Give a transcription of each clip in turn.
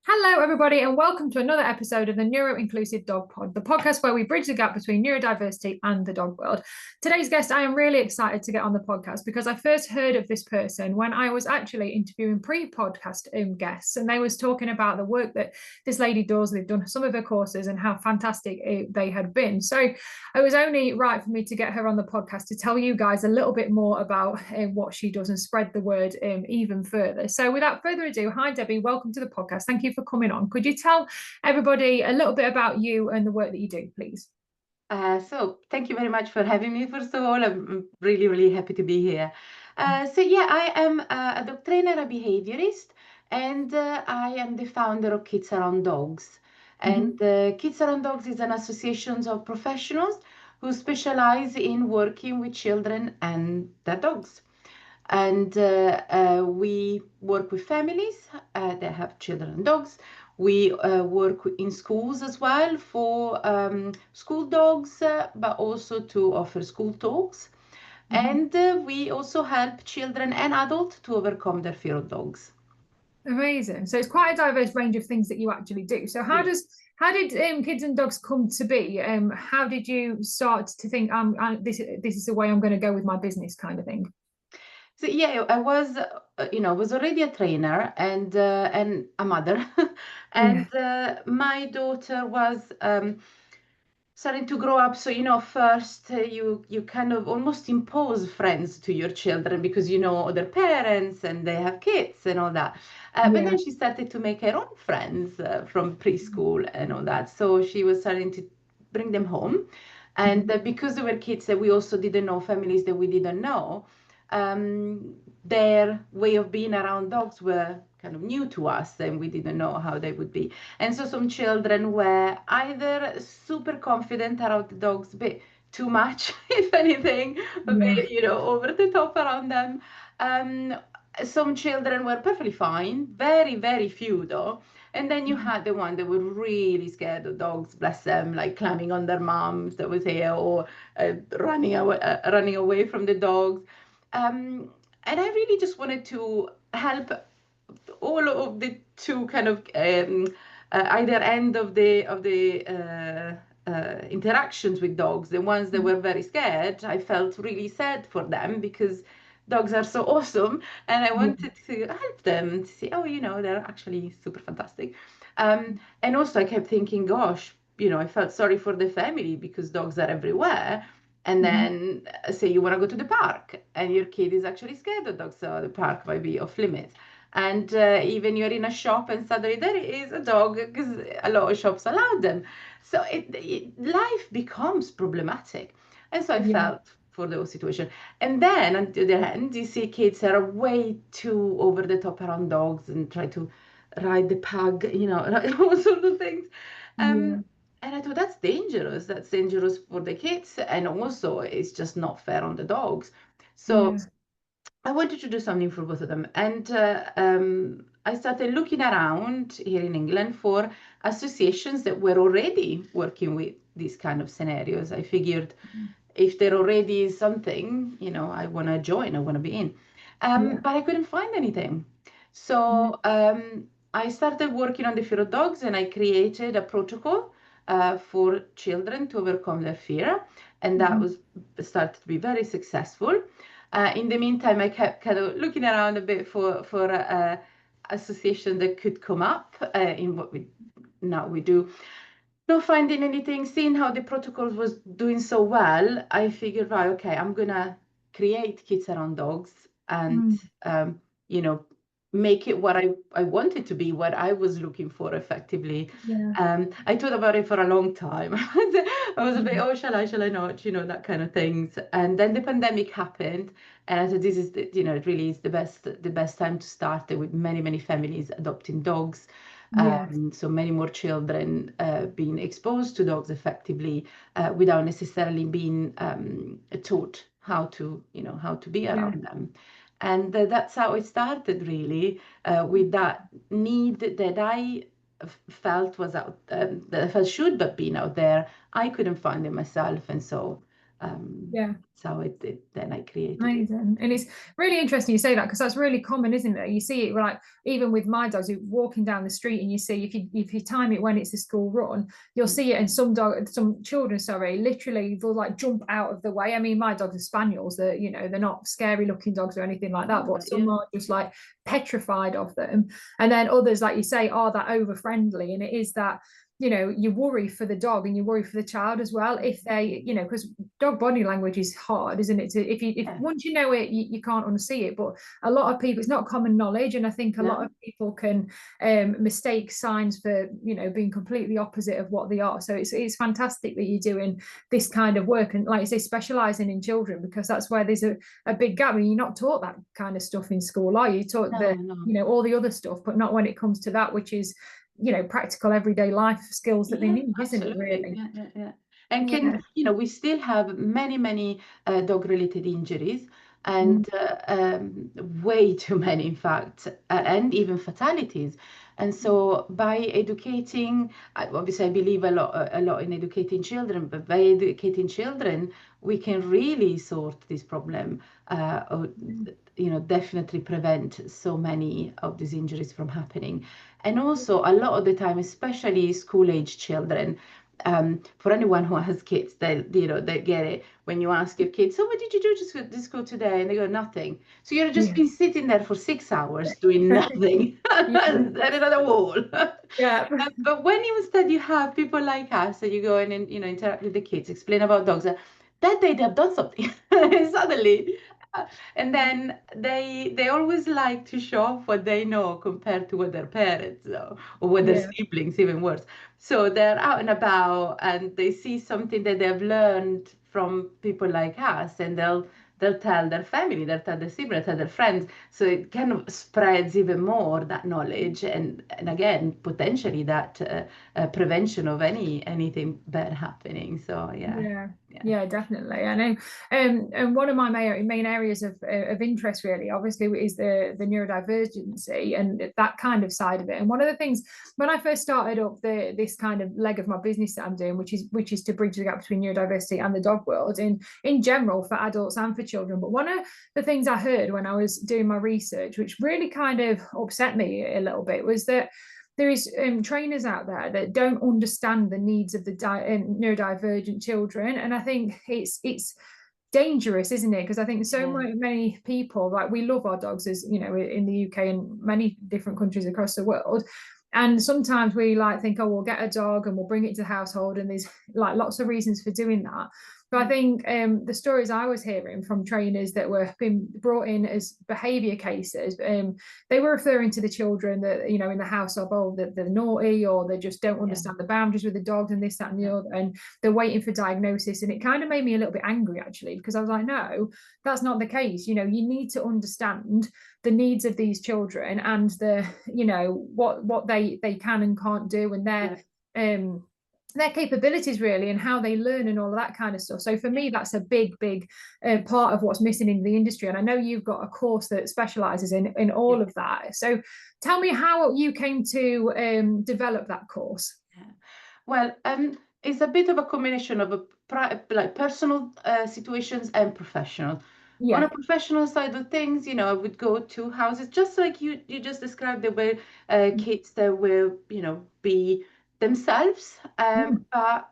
Hello, everybody, and welcome to another episode of the Neuro-Inclusive Dog Pod, the podcast where we bridge the gap between neurodiversity and the dog world. Today's guest, I am really excited to get on the podcast because I first heard of this person when I was actually interviewing pre-podcast guests, and they was talking about the work that this lady does. They've done some of her courses and how fantastic they had been. So it was only right for me to get her on the podcast to tell you guys a little bit more about what she does and spread the word even further. So without further ado, hi, Debbie. Welcome to the podcast. Thank you for coming on. Could you tell everybody a little bit about you and the work that you do, please? So thank you very much for having me. First of all, I'm really happy to be here. I am a dog trainer, a behaviorist, and I am the founder of Kids Around Dogs. And Kids Around Dogs is an association of professionals who specialize in working with children and their dogs. And we work with families that have children and dogs. We work in schools as well for school dogs, but also to offer school talks. And we also help children and adults to overcome their fear of dogs. Amazing. So it's quite a diverse range of things that you actually do. So how did Kids and Dogs come to be? How did you start to think this is the way I'm going to go with my business, kind of thing? So yeah, I was, was already a trainer and a mother, and my daughter was starting to grow up. So first you kind of almost impose friends to your children because you know other parents and they have kids and all that. But then she started to make her own friends from preschool and all that. So she was starting to bring them home, and because they were kids that we also didn't know, families that we didn't know, their way of being around dogs were kind of new to us and we didn't know how they would be. And so some children were either super confident around the dogs, a bit too much, if anything, a bit, over the top around them. Some children were perfectly fine, very few though. And then you had the one that were really scared of dogs, bless them, like climbing on their moms that was here or running away from the dogs. And I really just wanted to help all of the two kind of either end of the interactions with dogs. The ones that were very scared, I felt really sad for them because dogs are so awesome, and I wanted to help them to see, they're actually super fantastic. And also, I kept thinking, gosh, I felt sorry for the family because dogs are everywhere. And then say you want to go to the park and your kid is actually scared of dogs, so the park might be off limits. And even you're in a shop and suddenly there is a dog because a lot of shops allow them. So life becomes problematic. And so I felt for those situations. And then on the other hand, you see kids that are way too over the top around dogs and try to ride the pug, all sorts of things. And I thought that's dangerous. That's dangerous for the kids. And also, it's just not fair on the dogs. So I wanted to do something for both of them. And I started looking around here in England for associations that were already working with these kind of scenarios. I figured if there already is something, I want to join, I want to be in. But I couldn't find anything. So I started working on the fear of dogs and I created a protocol for children to overcome their fear. And that was started to be very successful. In the meantime, I kept kind of looking around a bit for association that could come up in what we do. Not finding anything, seeing how the protocol was doing so well, I figured, right, okay, I'm gonna create Kids Around Dogs and make it what I wanted to be, what I was looking for effectively. I thought about it for a long time. I was a bit, shall I not, that kind of things. And then the pandemic happened, and I thought this is, it really is the best time to start with many families adopting dogs. So many more children being exposed to dogs effectively without necessarily being taught how to be around them. And that's how it started, really, with that need that I felt was out, that I felt should have been out there. I couldn't find it myself, and so Yeah. So then I created it. Amazing. And it's really interesting you say that, because that's really common, isn't it? You see it like even with my dogs, you're walking down the street and you see if you time it when it's a school run, you'll see it. And some children, sorry, literally they'll like jump out of the way. I mean, my dogs are spaniels, that they're not scary looking dogs or anything like that, but some are just like petrified of them. And then others, like you say, are that over friendly, and it is that you worry for the dog and you worry for the child as well, if they because dog body language is hard, isn't it? If once you know it, you can't unsee it. But a lot of people, it's not common knowledge, and I think a lot of people can mistake signs for being completely opposite of what they are. So it's fantastic that you're doing this kind of work, and like you say, specializing in children, because that's where there's a big gap. I mean, you're not taught that kind of stuff in school, are you? You're taught all the other stuff, but not when it comes to that, which is practical everyday life skills that they need, isn't it, really? Yeah. And we still have many dog-related injuries, and way too many, in fact, and even fatalities. And so by educating, obviously I believe a lot in educating children, but by educating children, we can really sort this problem, definitely prevent so many of these injuries from happening. And also a lot of the time, especially school-age children, for anyone who has kids, they get it when you ask your kids, so what did you do to school today? And they go, nothing. So you've just been sitting there for 6 hours doing nothing and staring at a wall. Yeah. But when instead you have people like us, and you go in and interact with the kids, explain about dogs, that day they have done something. Suddenly. And then they always like to show off what they know compared to what their parents know, or what their siblings, even worse. So they're out and about and they see something that they've learned from people like us, and they'll tell their family, they'll tell their siblings, they'll tell their friends. So it kind of spreads even more, that knowledge, and again, potentially that prevention of anything bad happening. So yeah, definitely. I know. And one of my main areas of interest, really, obviously, is the neurodivergency and that kind of side of it. And one of the things when I first started up this kind of leg of my business that I'm doing, which is to bridge the gap between neurodiversity and the dog world in general, for adults and for children. But one of the things I heard when I was doing my research, which really kind of upset me a little bit, was that there is trainers out there that don't understand the needs of the neurodivergent children, and I think it's dangerous, isn't it? Because I think so many people, like, we love our dogs, as in the UK and many different countries across the world, and sometimes we like think, oh, we'll get a dog and we'll bring it to the household, and there's like lots of reasons for doing that. But I think the stories I was hearing from trainers that were being brought in as behaviour cases, they were referring to the children that, in the house of, oh, they're naughty, or they just don't understand the boundaries with the dogs, and this, that, and the other, and they're waiting for diagnosis. And it kind of made me a little bit angry, actually, because I was like, no, that's not the case. You need to understand the needs of these children, and what they can and can't do, and their capabilities, really, and how they learn and all of that kind of stuff. So for me, that's a big part of what's missing in the industry. And I know you've got a course that specializes in all of that. So tell me how you came to develop that course. Well, it's a bit of a combination of like personal situations and professional. On a professional side of things, I would go to houses just like you just described, the way kids that will, be themselves, but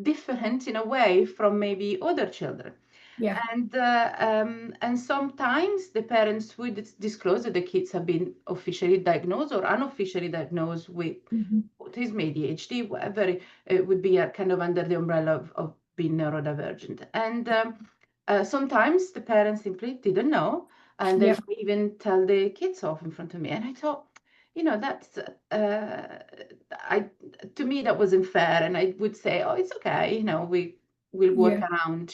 different in a way from maybe other children. And sometimes the parents would disclose that the kids have been officially diagnosed or unofficially diagnosed with autism, ADHD, whatever it would be, kind of under the umbrella of being neurodivergent. And sometimes the parents simply didn't know, and they would even tell the kids off in front of me. And I thought, that's to me that wasn't fair. And I would say, oh, it's okay, we'll work around,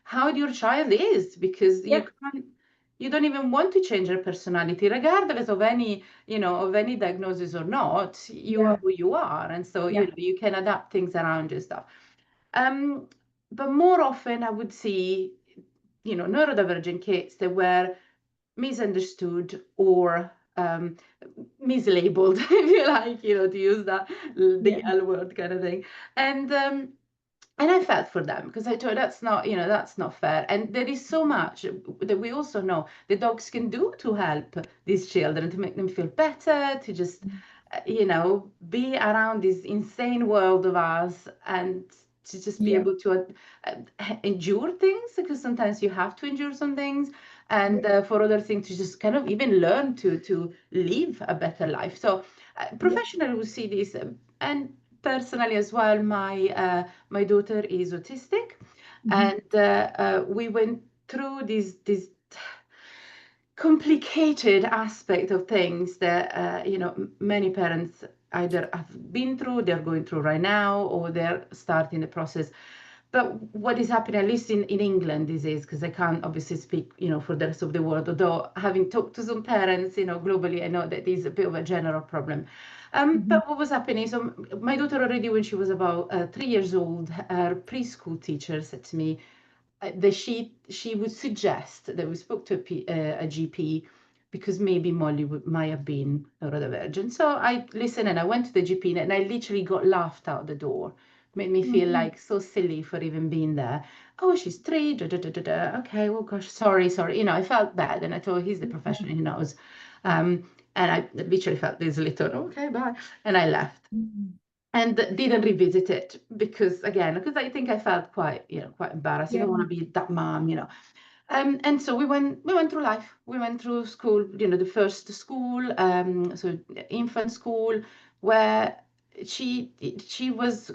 how your child is, because you don't even want to change their personality, regardless of any diagnosis or not. You are who you are, and so you can adapt things around your stuff. But more often I would see neurodivergent kids that were misunderstood or mislabeled, if you like, to use the L word kind of thing. And And I felt for them because I thought that's not, that's not fair. And there is so much that we also know the dogs can do to help these children, to make them feel better, to just, be around this insane world of ours and to just be Yeah. able to endure things, because sometimes you have to endure some things. And for other things to just kind of even learn to live a better life. So professionally we see this, and personally as well, my daughter is autistic, and we went through this complicated aspect of things that many parents either have been through, they're going through right now, or they're starting the process. But what is happening, at least in England, this is, because I can't obviously speak, for the rest of the world, although having talked to some parents, globally, I know that is a bit of a general problem. But what was happening, so my daughter already, when she was about 3 years old, her preschool teacher said to me that she would suggest that we spoke to a GP, because maybe Molly might have been neurodivergent. So I listened and I went to the GP, and I literally got laughed out the door. Made me feel like so silly for even being there. Oh, she's 3, da, da, da, da, da. Okay, well, gosh, sorry. I felt bad, and I thought he's the professional, he knows. And I literally felt this little, okay, bye. And I left and didn't revisit it because I think I felt quite embarrassed. You don't want to be that mom. And so we went through life. We went through school, the first school, so infant school, where she was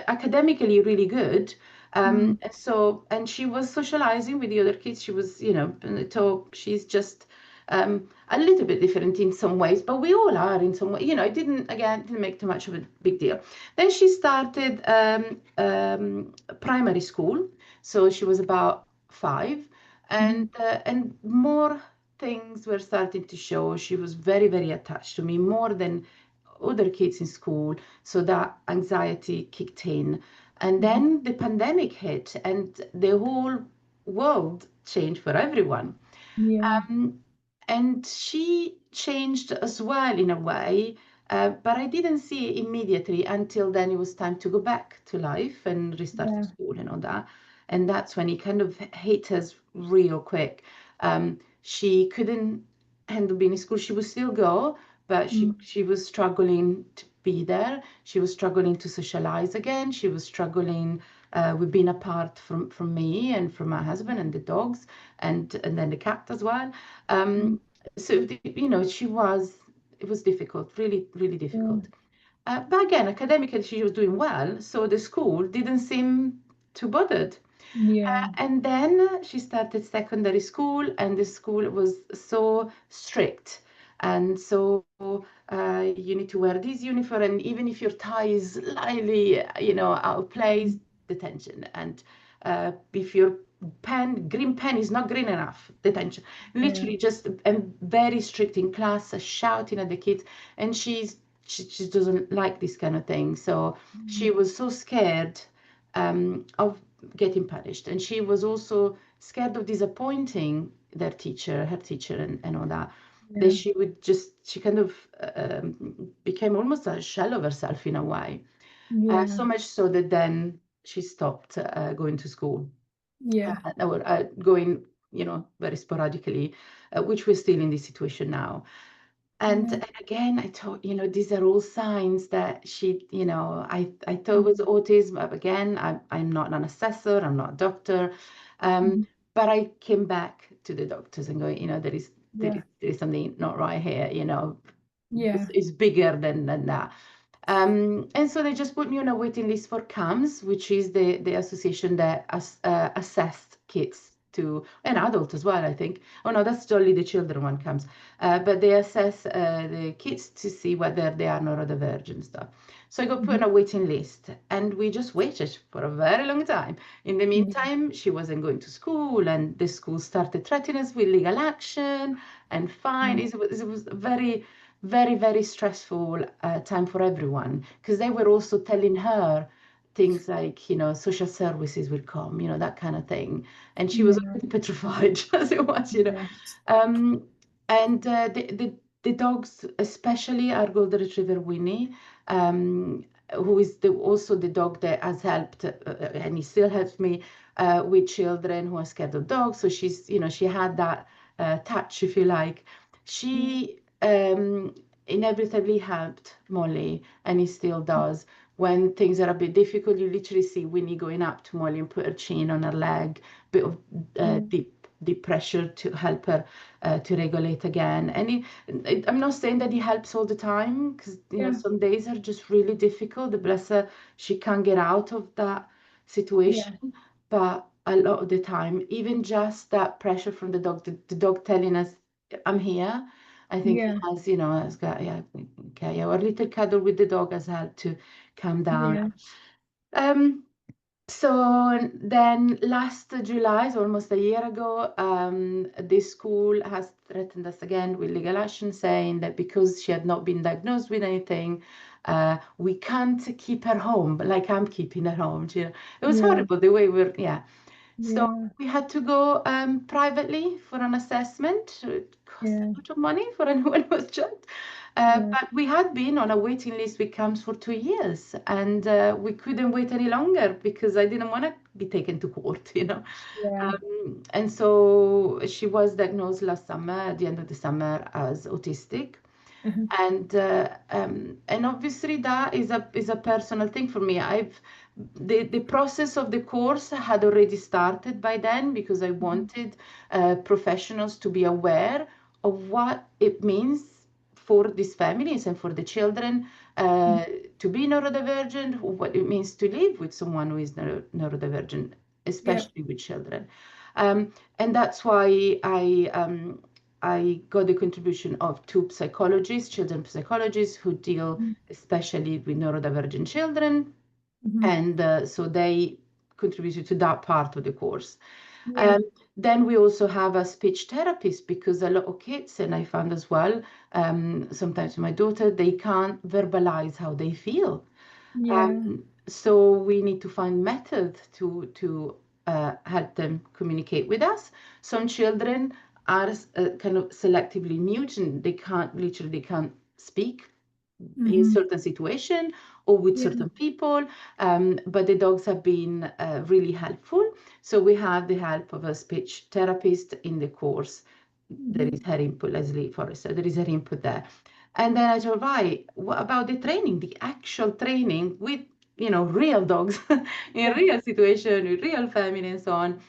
academically really good. And she was socializing with the other kids. She was, so she's just a little bit different in some ways, but we all are in some way. It didn't make too much of a big deal. Then she started primary school, so she was about 5, and more things were starting to show. She was very, very attached to me, more than other kids in school, so that anxiety kicked in. And then the pandemic hit, and the whole world changed for everyone. Yeah. And she changed as well in a way, but I didn't see it immediately until then it was time to go back to life and restart school and all that. And that's when it kind of hit us real quick. She couldn't handle being in school. She would still go, but she was struggling to be there. She was struggling to socialize again. She was struggling with being apart from me and from my husband and the dogs, and then the cat as well. So it was difficult, really, really difficult. But again, academically, she was doing well, so the school didn't seem too bothered. And then she started secondary school, and the school was so strict. And so you need to wear this uniform, and even if your tie is slightly, out of place, detention. And if your green pen is not green enough, detention. Literally just very strict in class, shouting at the kids. And she doesn't like this kind of thing. So she was so scared of getting punished. And she was also scared of disappointing her teacher, and all that. That she kind of became almost a shell of herself in a way. So much so that then she stopped going to school. Or going, very sporadically, which we're still in this situation now. And again, I thought, these are all signs that she, I thought it was autism. But again, I'm not an assessor, I'm not a doctor. But I came back to the doctors and going, there is something not right here, it's bigger than that. And so they just put me on a waiting list for CAMS, which is the association that assessed kids to, and adult as well, I think. Oh no, that's only the children one CAMS. But they assess the kids to see whether they are neurodivergent stuff. So I got put on a waiting list, and we just waited for a very long time. In the meantime, she wasn't going to school, and the school started threatening us with legal action and fine. It was very, very, very stressful time for everyone, because they were also telling her things like, social services will come, that kind of thing. And she was already petrified as it was, And the dogs, especially our golden retriever Winnie, who is also the dog that has helped, and he still helps me with children who are scared of dogs. So she's, she had that touch, if you like. She inevitably helped Molly, and he still does. When things are a bit difficult, you literally see Winnie going up to Molly and put her chin on her leg, bit of deep pressure to help her to regulate again. And I'm not saying that he helps all the time, because some days are just really difficult. The bless her, she can't get out of that situation. But a lot of the time, even just that pressure from the dog telling us, "I'm here." I think he has, has got, okay, our little cuddle with the dog has helped to calm down. So then last July, so almost a year ago, this school has threatened us again with legal action, saying that because she had not been diagnosed with anything, we can't keep her home, like I'm keeping her home. It was horrible the way So we had to go privately for an assessment. It cost a lot of money for anyone who was just. But we had been on a waiting list with CAMS for 2 years, and we couldn't wait any longer because I didn't want to be taken to court, and so she was diagnosed last summer, at the end of the summer, as autistic. And obviously that is a personal thing for me. The process of the course had already started by then, because I wanted professionals to be aware of what it means for these families and for the children to be neurodivergent, what it means to live with someone who is neurodivergent, especially with children. And that's why I got the contribution of 2 psychologists, children psychologists, who deal especially with neurodivergent children. And so they contributed to that part of the course. Then we also have a speech therapist, because a lot of kids, and I found as well, sometimes my daughter, they can't verbalize how they feel. So we need to find method to help them communicate with us. Some children are kind of selectively mute, and they can't speak in certain situation or with certain people, but the dogs have been really helpful. So we have the help of a speech therapist in the course. There is her input, Leslie Forrester, there is her input there. And then I thought, right, what about the training, the actual training with real dogs in real situation, with real family and so on.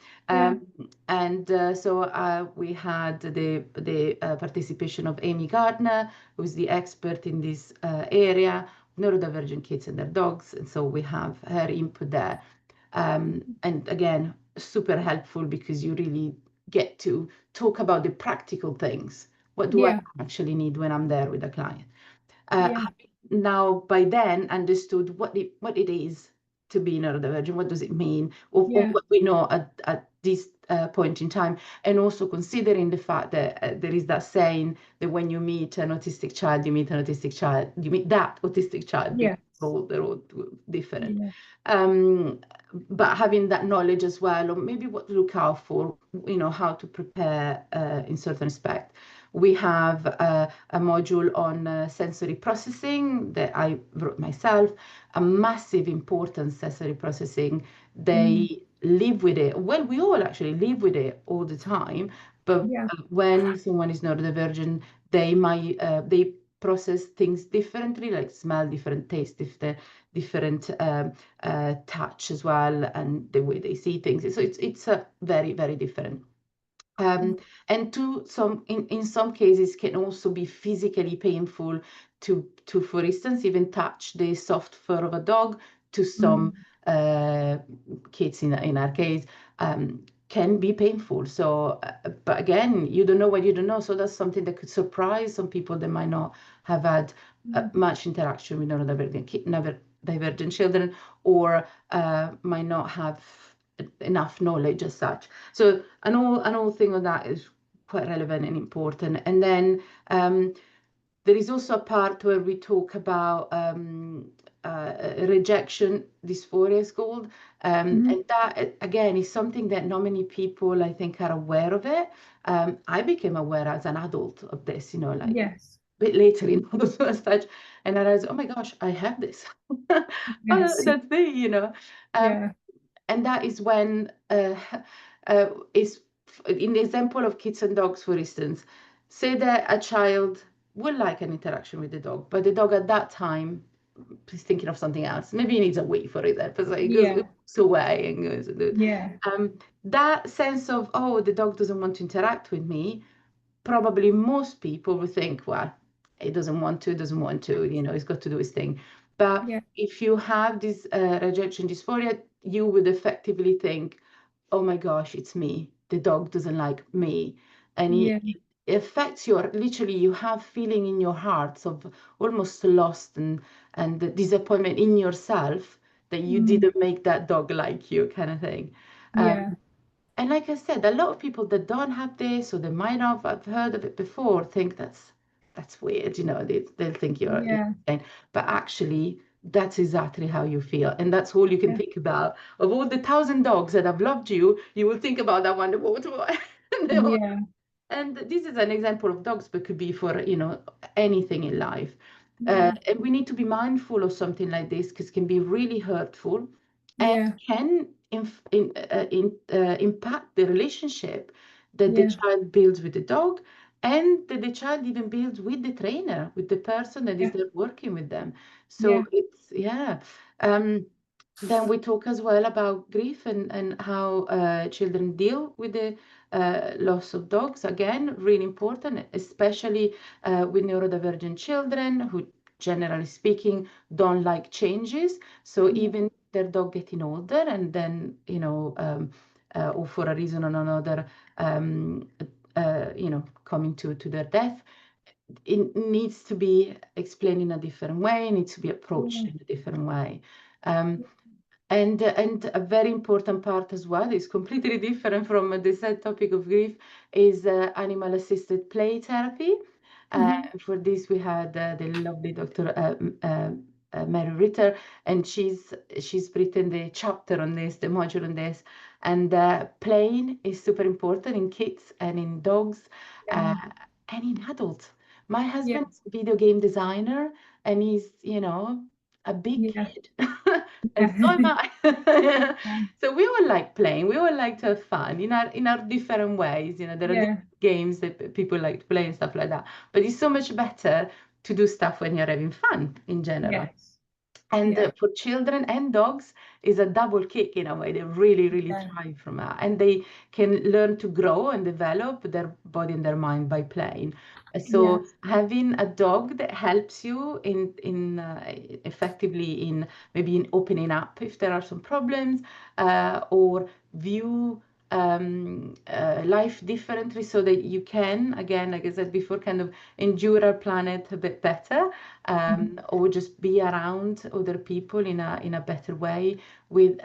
So we had the participation of Amy Gardner, who's the expert in this area, neurodivergent kids and their dogs. And so we have her input there. And again, super helpful, because you really get to talk about the practical things. What do I actually need when I'm there with a client? Now, by then, understood what it is to be neurodivergent. What does it mean? Or what we know at this point in time. And also considering the fact that there is that saying that when you meet an autistic child, you meet that autistic child. Because they're all different. But having that knowledge as well, or maybe what to look out for, how to prepare in certain respect. We have a module on sensory processing that I wrote myself, a massive importance sensory processing. They live with it. Well, we all actually live with it all the time, but when someone is neurodivergent, they process things differently, like smell, different taste, different touch as well, and the way they see things. So it's a very, very different. And in some cases can also be physically painful to for instance, even touch the soft fur of a dog. To some kids in our case, can be painful. So, but again, you don't know what you don't know. So that's something that could surprise some people that might not have had much interaction with neurodivergent children, or might not have enough knowledge as such. So an whole thing on that is quite relevant and important. And then there is also a part where we talk about rejection dysphoria, is called, and that again is something that not many people, I think, are aware of it. I became aware as an adult of this, bit later in those first stage, and I realized, oh my gosh, I have this. Yes. That's me, you know. Yeah. And that is when is in the example of kids and dogs, for instance, say that a child would like an interaction with the dog, but the dog at that time is thinking of something else. Maybe he needs a wee for it. So he goes Yeah. away and goes. Yeah. That sense of, oh, the dog doesn't want to interact with me, probably most people would think, well, he doesn't want to, you know, he's got to do his thing. But Yeah. if you have this rejection dysphoria, you would effectively think, oh my gosh, it's me. The dog doesn't like me. And Yeah. it affects your, literally, you have feeling in your hearts of almost lost and the disappointment in yourself that you didn't make that dog like you, kind of thing. Yeah. And like I said, a lot of people that don't have this or they might not have heard of it before think that's weird, you know, they'll think you're Yeah. insane. But actually, that's exactly how you feel. And that's all you can Yeah. think about. Of all the 1,000 dogs that have loved you, you will think about that one that walked away. Yeah. And this is an example of dogs, but could be for, you know, anything in life. Yeah. And we need to be mindful of something like this because it can be really hurtful and Yeah. can impact the relationship that the Yeah. child builds with the dog and that the child even builds with the trainer, with the person that is Yeah. there working with them. So Yeah. it's, yeah. Then we talk as well about grief and how children deal with the loss of dogs. Again, really important, especially with neurodivergent children who, generally speaking, don't like changes. So Yeah. even their dog getting older and then, you know, or for a reason or another, you know, coming to their death, it needs to be explained in a different way, needs to be approached in a different way. And a very important part as well is completely different from the sad topic of grief is animal-assisted play therapy. For this, we had the lovely Dr. Mary Ritter, and she's written the chapter on this, the module on this. And playing is super important in kids and in dogs Yeah. and in adults. My Yeah. husband's a video game designer, and he's, you know, a big Yeah. kid. And Yeah. so am I. Yeah. So we all like playing. We all like to have fun in our different ways. You know, there are Yeah. different games that people like to play and stuff like that. But it's so much better to do stuff when you're having fun in general. Yes. And Yeah. for children and dogs is a double kick in a way. They really, really Yeah. thrive from that. And they can learn to grow and develop their body and their mind by playing. Yeah. So having a dog that helps you in effectively in maybe in opening up if there are some problems or view life differently so that you can, again, like I said before, kind of endure our planet a bit better or just be around other people in a better way. With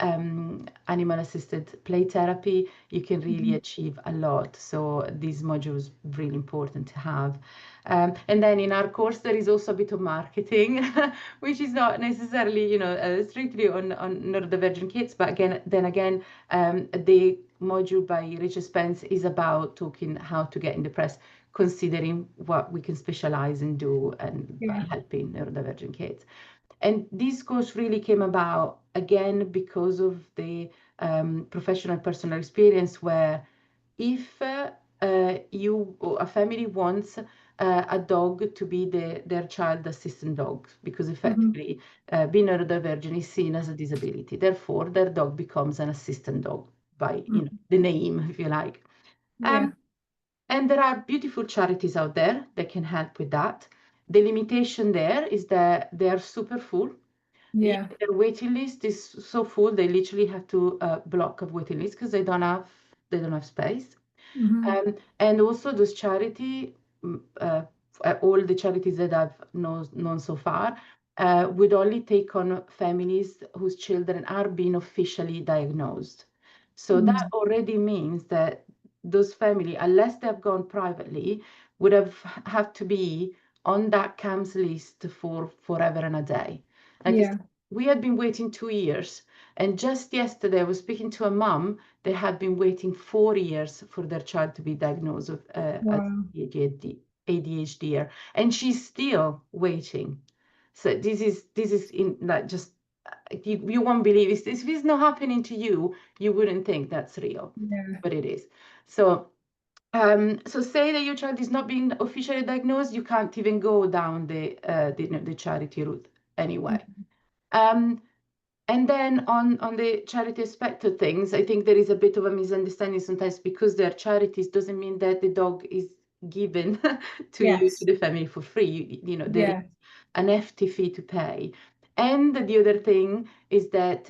animal-assisted play therapy, you can really achieve a lot. So this module is really important to have. And then in our course, there is also a bit of marketing, which is not necessarily, you know, strictly on neurodivergent kids, but again, the module by Richard Spence is about talking how to get in the press, considering what we can specialize and do and by helping neurodivergent kids. And this course really came about again because of the professional personal experience where if you or a family wants a dog to be their child assistant dog, because effectively being neurodivergent is seen as a disability. Therefore, their dog becomes an assistant dog by, you know, the name, if you like. Yeah. And there are beautiful charities out there that can help with that. The limitation there is that they are super full. Yeah. Their waiting list is so full they literally have to block a waiting list because they don't have space. And also those all the charities that I've known so far would only take on families whose children are being officially diagnosed. So that already means that those families, unless they have gone privately, would have to be on that CAMS list for forever and a day. Like Yeah. we had been waiting 2 years, and just yesterday I was speaking to a mum. They had been waiting 4 years for their child to be diagnosed with Wow. ADHD. ADHD, and she's still waiting. So this is in like just you won't believe it. If it's not happening to you, you wouldn't think that's real, but it is. So so say that your child is not being officially diagnosed, you can't even go down the charity route anyway. And then on the charity aspect of things, I think there is a bit of a misunderstanding sometimes, because they're charities doesn't mean that the dog is given to you, to the family, for free. You know, there is an hefty fee to pay. And the other thing is that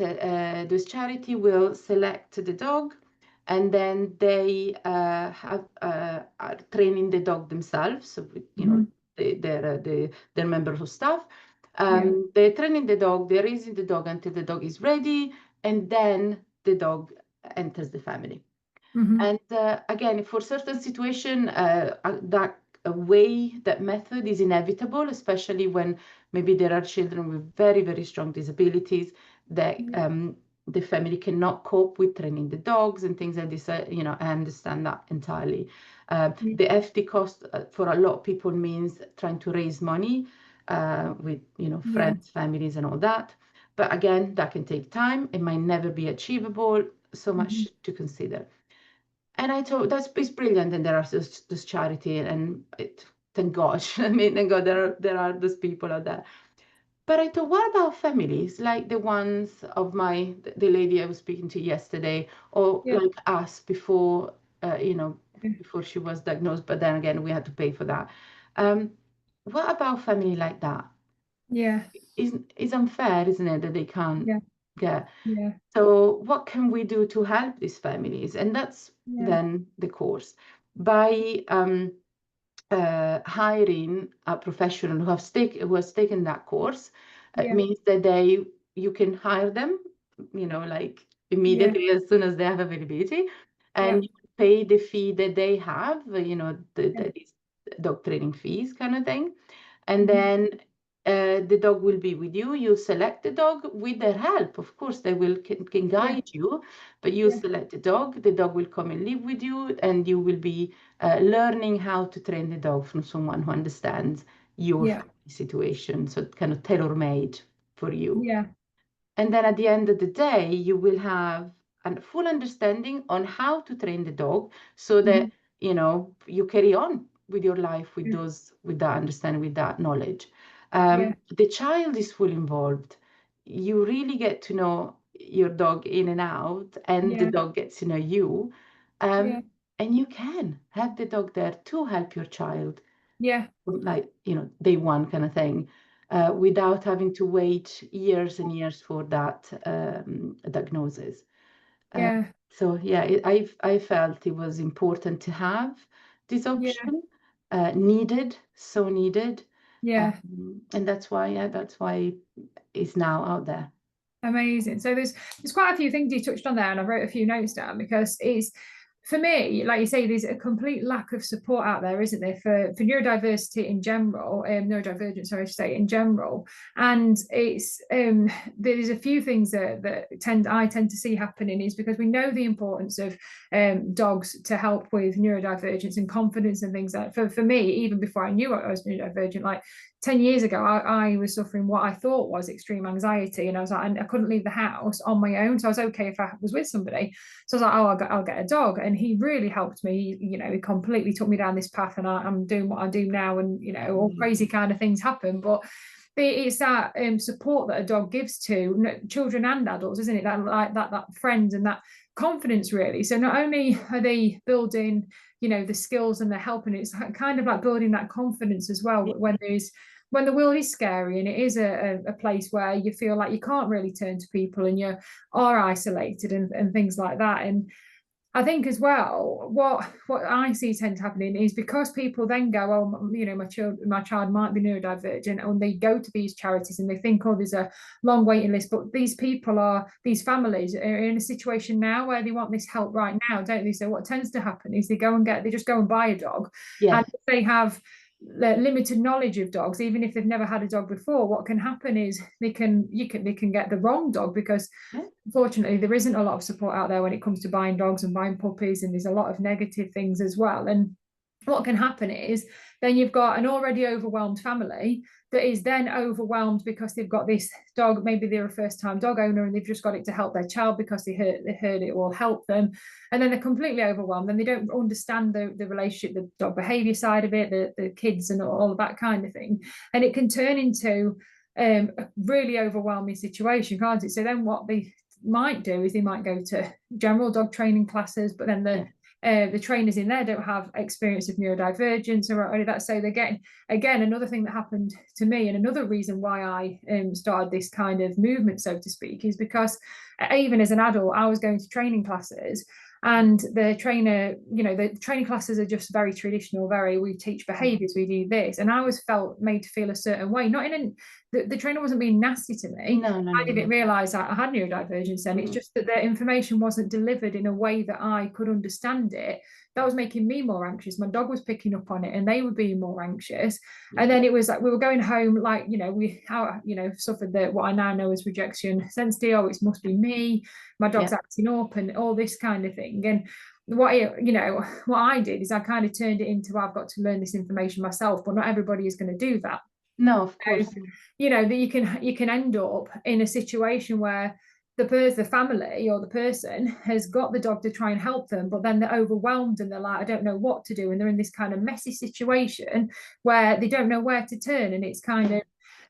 those charity will select the dog, and then they are training the dog themselves. So, you know, they're members of staff. They're training the dog, they're raising the dog until the dog is ready, and then the dog enters the family. And again, for certain situation, that that method is inevitable, especially when maybe there are children with very, very strong disabilities that the family cannot cope with training the dogs and things like this. You know, I understand that entirely. The FT cost for a lot of people means trying to raise money with, you know, friends, families, and all that. But again, that can take time. It might never be achievable. So much to consider. And I thought it's brilliant, and there are this charity, and thank God. I mean, thank God there are those people out there. But I thought, what about families like the ones of the lady I was speaking to yesterday, or like us before, you know, before she was diagnosed, but then again, we had to pay for that. What about family like that? It's unfair, isn't it, that they can't get. So what can we do to help these families? And that's then the course. By hiring a professional who has taken that course, it means that you can hire them, you know, like immediately as soon as they have availability, and you pay the fee that they have, you know, the dog training fees kind of thing. And then the dog will be with you. You select the dog with their help. Of course, they can guide you, but you select the dog. The dog will come and live with you, and you will be learning how to train the dog from someone who understands your situation. So kind of tailor-made for you. And then at the end of the day, you will have a full understanding on how to train the dog, so that, you know, you carry on with your life with that understanding, with that knowledge. The child is fully involved. You really get to know your dog in and out, and the dog gets to know you. And you can have the dog there to help your child. Like, you know, day one kind of thing, without having to wait years and years for that diagnosis. So I felt it was important to have this option, needed, so needed. And that's why it's now out there. Amazing. So there's quite a few things you touched on there, and I wrote a few notes down, because it's, for me, like you say, there's a complete lack of support out there, isn't there, for neurodiversity in general, neurodivergent, sorry to say, in general. And it's there's a few things that I tend to see happening, is because we know the importance of dogs to help with neurodivergence and confidence and things like that. For me, even before I knew I was neurodivergent, like 10 years ago, I was suffering what I thought was extreme anxiety, and I was like, I couldn't leave the house on my own. So I was okay if I was with somebody. So I was like, oh, I'll get a dog. And he really helped me. You know, he completely took me down this path, and I'm doing what I do now, and, you know, all crazy kind of things happen. But it's that support that a dog gives to children and adults, isn't it? That friends and that confidence, really. So not only are they building, you know, the skills and they're helping, it's kind of like building that confidence as well when the world is scary, and it is a place where you feel like you can't really turn to people, and you are isolated and things like that. And I think as well, what I see tend to happening is, because people then go, oh, you know, my child might be neurodivergent, and they go to these charities and they think, oh, there's a long waiting list. But these families are in a situation now where they want this help right now, don't they? So what tends to happen is they just go and buy a dog, and if they have limited knowledge of dogs, even if they've never had a dog before, what can happen is they can get the wrong dog, because unfortunately there isn't a lot of support out there when it comes to buying dogs and buying puppies, and there's a lot of negative things as well. And what can happen is then you've got an already overwhelmed family that is then overwhelmed because they've got this dog. Maybe they're a first-time dog owner and they've just got it to help their child because they heard it will help them, and then they're completely overwhelmed and they don't understand the relationship, the dog behavior side of it, the kids and all of that kind of thing, and it can turn into a really overwhelming situation, can't it? So then what they might do is they might go to general dog training classes, but then the trainers in there don't have experience of neurodivergence or any of that. So they're getting, again, another thing that happened to me, and another reason why I started this kind of movement, so to speak, is because even as an adult, I was going to training classes, and the trainer, the training classes are just very traditional, we teach behaviors, we do this, and I was made to feel a certain way. Not in the trainer wasn't being nasty to me. I didn't realize I had neurodivergence then. It's just that the information wasn't delivered in a way that I could understand it. That was making me more anxious. My dog was picking up on it and they were being more anxious. And then it was like we were going home like, we suffered what I now know as rejection sensitive. Oh, it must be me. My dog's acting up and all this kind of thing. And what I did is I kind of turned it into, I've got to learn this information myself, but not everybody is going to do that. No, of course. That you can end up in a situation where the family or the person has got the dog to try and help them, but then they're overwhelmed and they're like, I don't know what to do, and they're in this kind of messy situation where they don't know where to turn, and it's kind of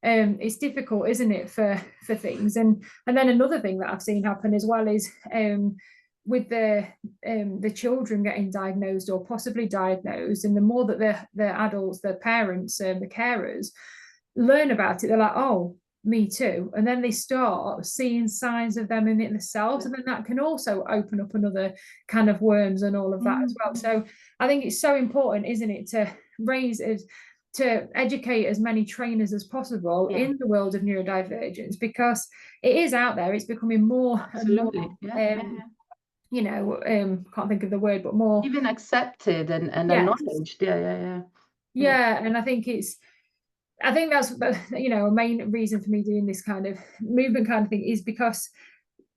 it's difficult, isn't it, for things. And then another thing that I've seen happen as well is with the children getting diagnosed or possibly diagnosed, and the more that the adults, the parents, the carers learn about it, they're like, oh, me too, and then they start seeing signs of them in it themselves, and then that can also open up another kind of worms and all of that as well. So I think it's so important, isn't it, to educate as many trainers as possible in the world of neurodivergence, because it is out there, it's becoming more Absolutely. and more can't think of the word, but more even accepted and acknowledged. And I think that's a main reason for me doing this kind of movement kind of thing, is because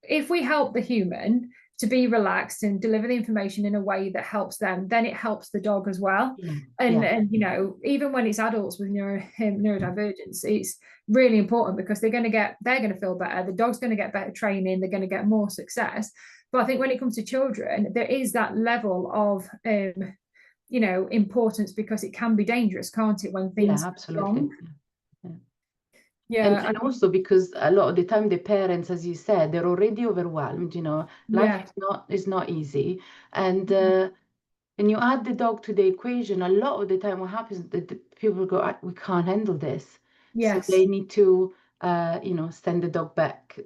if we help the human to be relaxed and deliver the information in a way that helps them, then it helps the dog as well. And even when it's adults with neurodivergence, it's really important because they're going to feel better, the dog's going to get better training, they're going to get more success. But I think when it comes to children, there is that level of importance, because it can be dangerous, can't it, when things absolutely wrong? And also because a lot of the time the parents, as you said, they're already overwhelmed. Life is not easy, and you add the dog to the equation. A lot of the time what happens is that the people go, we can't handle this. So they need to send the dog back,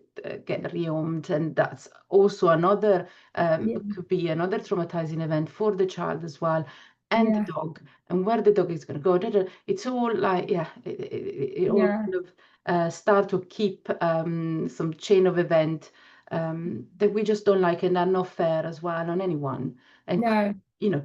get rehomed, and that's also another could be another traumatizing event for the child as well, and the dog, and where the dog is going to go. It's all like it all kind of start to keep some chain of event that we just don't like and are not fair as well on anyone, and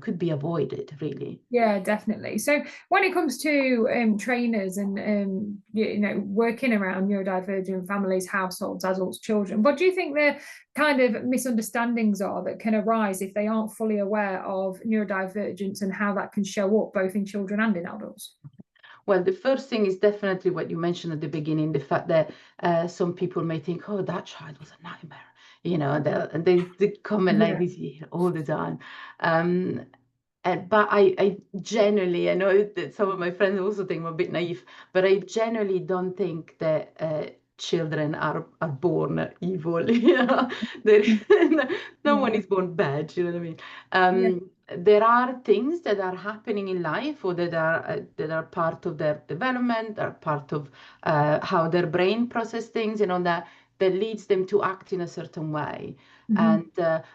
could be avoided, really. Yeah, definitely. So when it comes to trainers and working around neurodivergent families, households, adults, children, what do you think the kind of misunderstandings are that can arise if they aren't fully aware of neurodivergence and how that can show up both in children and in adults? Well, the first thing is definitely what you mentioned at the beginning, the fact that some people may think, oh, that child was a nightmare. They comment like this all the time. But I genuinely, I know that some of my friends also think I'm a bit naive, but I genuinely don't think that children are born evil. No one is born bad. You know what I mean? There are things that are happening in life, or that are part of their development, are part of how their brain process things, that leads them to act in a certain way. And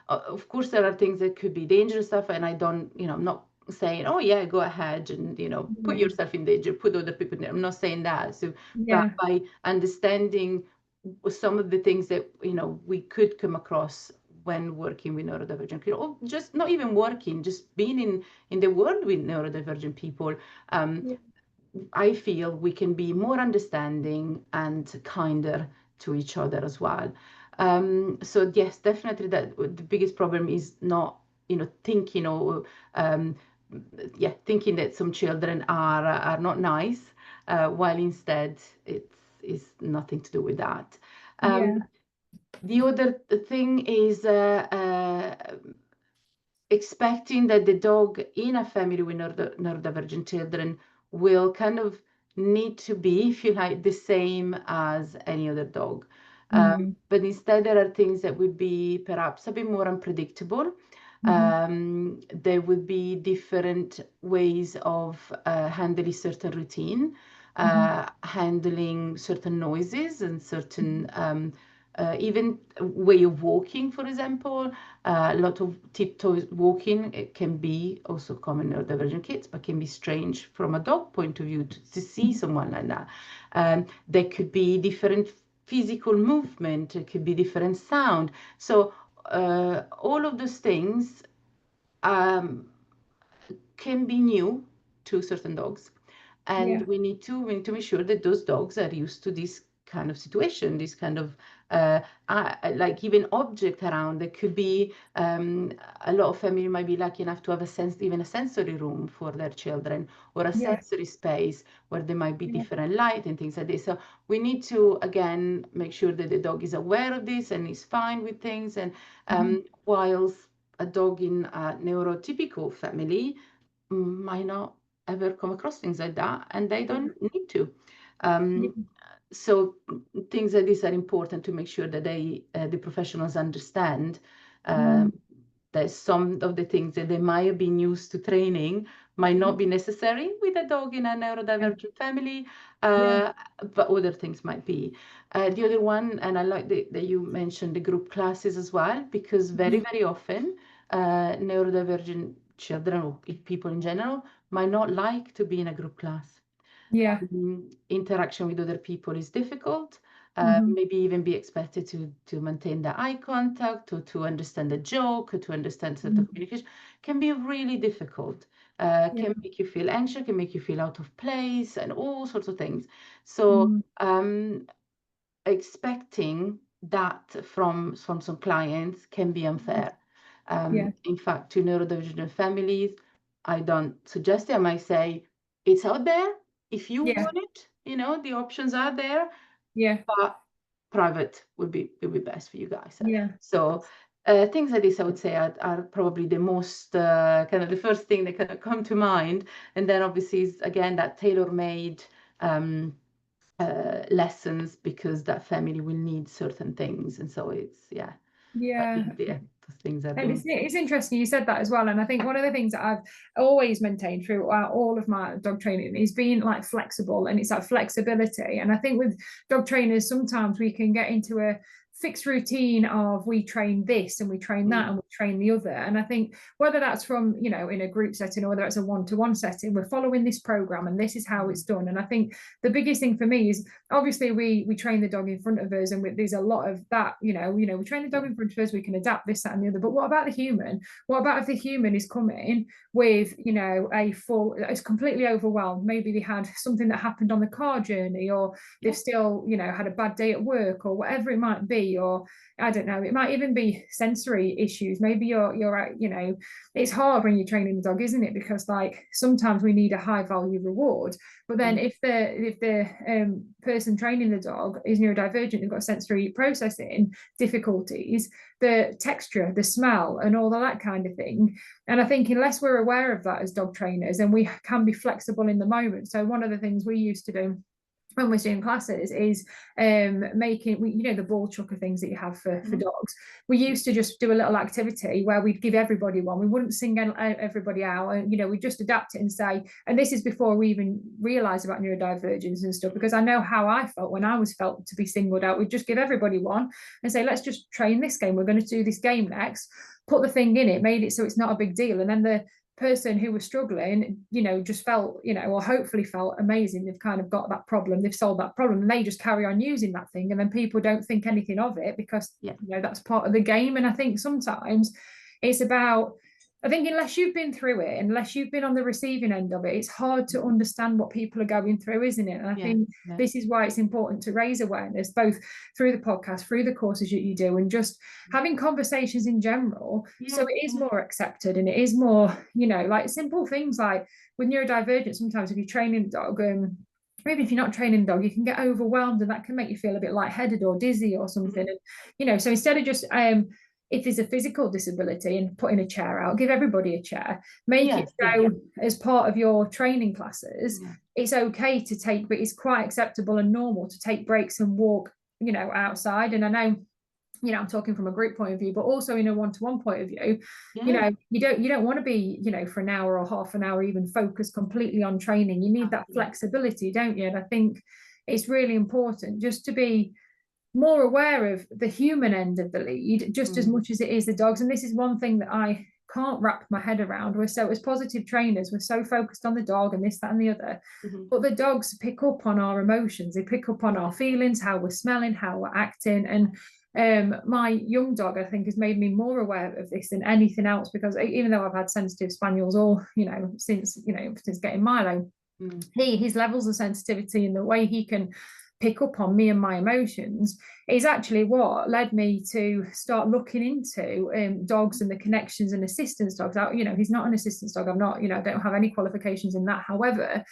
of course, there are things that could be dangerous stuff, and I'm not saying, oh yeah, go ahead and put yourself in danger, put other people in there. I'm not saying that. So but by understanding some of the things that we could come across when working with neurodivergent people, or just not even working, just being in the world with neurodivergent people, I feel we can be more understanding and kinder to each other as well. So yes, definitely that the biggest problem is not thinking or thinking that some children are not nice, while instead it's nothing to do with that. The other thing is expecting that the dog in a family with neurodivergent children will kind of need to be, if you like, the same as any other dog. But instead, there are things that would be perhaps a bit more unpredictable. There would be different ways of handling certain routine, handling certain noises and certain even way of walking, for example. A lot of tiptoe walking, it can be also common in neurodivergent kids, but can be strange from a dog point of view to see someone like that. There could be different physical movement, it could be different sound. So all of those things can be new to certain dogs, and we need to make sure that those dogs are used to this kind of situation, this kind of like even object around. There could be a lot of family might be lucky enough to have even a sensory room for their children, or a sensory space where there might be different light and things like this. So we need to again make sure that the dog is aware of this and is fine with things. And whilst a dog in a neurotypical family might not ever come across things like that, and they don't need to. So things like this are important to make sure that the professionals understand that some of the things that they might have been used to training might not be necessary with a dog in a neurodivergent family, but other things might be. The other one, and I like that you mentioned the group classes as well, because very, very often neurodivergent children or people in general might not like to be in a group class. Interaction with other people is difficult. Maybe even be expected to maintain the eye contact, or to understand the joke, or to understand certain communication can be really difficult. Can make you feel anxious, can make you feel out of place, and all sorts of things. So expecting that from some clients can be unfair. In fact, to neurodivergent families, I don't suggest it. I might say it's out there. If you want it, the options are there. But private would be best for you guys. So things like this, I would say, are probably the most kind of the first thing that kind of come to mind. And then obviously is again that tailor-made lessons, because that family will need certain things, and so it's those things are being... It's interesting you said that as well, and I think one of the things that I've always maintained throughout all of my dog training is being like flexible, and it's that flexibility. And I think with dog trainers sometimes we can get into a fixed routine of we train this and we train that and we train the other. And I think whether that's from, in a group setting or whether it's a one-to-one setting, we're following this program and this is how it's done. And I think the biggest thing for me is obviously we train the dog in front of us, and there's a lot of that, we train the dog in front of us, we can adapt this, that and the other. But what about the human? What about if the human is coming with, it's completely overwhelmed? Maybe they had something that happened on the car journey, or they've still, had a bad day at work, or whatever it might be. Or I don't know, it might even be sensory issues. Maybe you're it's hard when you're training the dog, isn't it? Because like sometimes we need a high value reward, but then if the person training the dog is neurodivergent, they've got sensory processing difficulties, the texture, the smell, and all of that kind of thing. And I think unless we're aware of that as dog trainers, and we can be flexible in the moment. So one of the things we used to do when we're doing classes is making, the ball chucker things that you have for dogs. We used to just do a little activity where we'd give everybody one. We wouldn't sing everybody out, and we'd just adapt it and say, and this is before we even realised about neurodivergence and stuff, because I know how I felt when I was felt to be singled out. We'd just give everybody one and say, let's just train this game. We're going to do this game next. Put the thing in it, made it so it's not a big deal. And then the person who was struggling, just felt, or hopefully felt amazing. They've kind of got that problem, they've solved that problem, and they just carry on using that thing, and then people don't think anything of it because that's part of the game. And I think sometimes it's about I think unless you've been through it, unless you've been on the receiving end of it, it's hard to understand what people are going through, isn't it? And I think this is why it's important to raise awareness, both through the podcast, through the courses that you do, and just having conversations in general. So it is more accepted, and it is more, you know, like simple things like with neurodivergent, sometimes if you're training a dog, or even if you're not training a dog, you can get overwhelmed, and that can make you feel a bit lightheaded or dizzy or something. And, you know, so instead of just if there's a physical disability and putting a chair out, give everybody a chair, make it so as part of your training classes, it's okay to take, but it's quite acceptable and normal to take breaks and walk, you know, outside. And I know, you know, I'm talking from a group point of view, but also in a one-to-one point of view, you know, you don't want to be, you know, for an hour or half an hour even focused completely on training. You need that flexibility, don't you? And I think it's really important just to be more aware of the human end of the lead just as much as it is the dogs. And this is one thing that I can't wrap my head around. We're so, as positive trainers, we're so focused on the dog and this, that, and the other, but the dogs pick up on our emotions, they pick up on our feelings, how we're smelling, how we're acting. And my young dog, I think, has made me more aware of this than anything else, because even though I've had sensitive spaniels all, you know, since getting Milo, his levels of sensitivity and the way he can pick up on me and my emotions is actually what led me to start looking into dogs and the connections and assistance dogs. You know, he's not an assistance dog. I'm not, you know, I don't have any qualifications in that. However,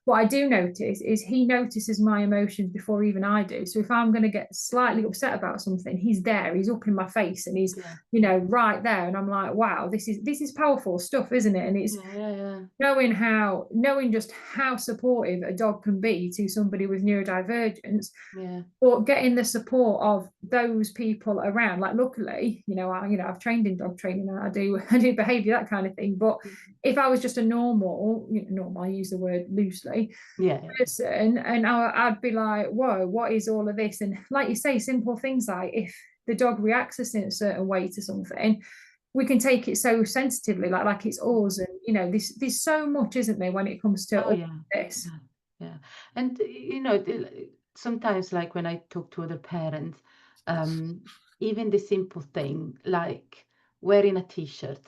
what I do notice is he notices my emotions before even I do. So if I'm going to get slightly upset about something, he's there, he's up in my face, and he's, you know, right there. And I'm like, wow, this is powerful stuff, isn't it? And it's knowing just how supportive a dog can be to somebody with neurodivergence, but getting the support of those people around. Like, luckily, you know, I've trained in dog training, and I do behavior, that kind of thing. But if I was just a normal, I use the word loosely, person, and I'd be like, whoa, what is all of this? And like you say, simple things like if the dog reacts a certain way to something, we can take it so sensitively, like it's ours. And you know, there's so much, isn't there, when it comes to this. And you know, sometimes, like when I talk to other parents, even the simple thing like wearing a t-shirt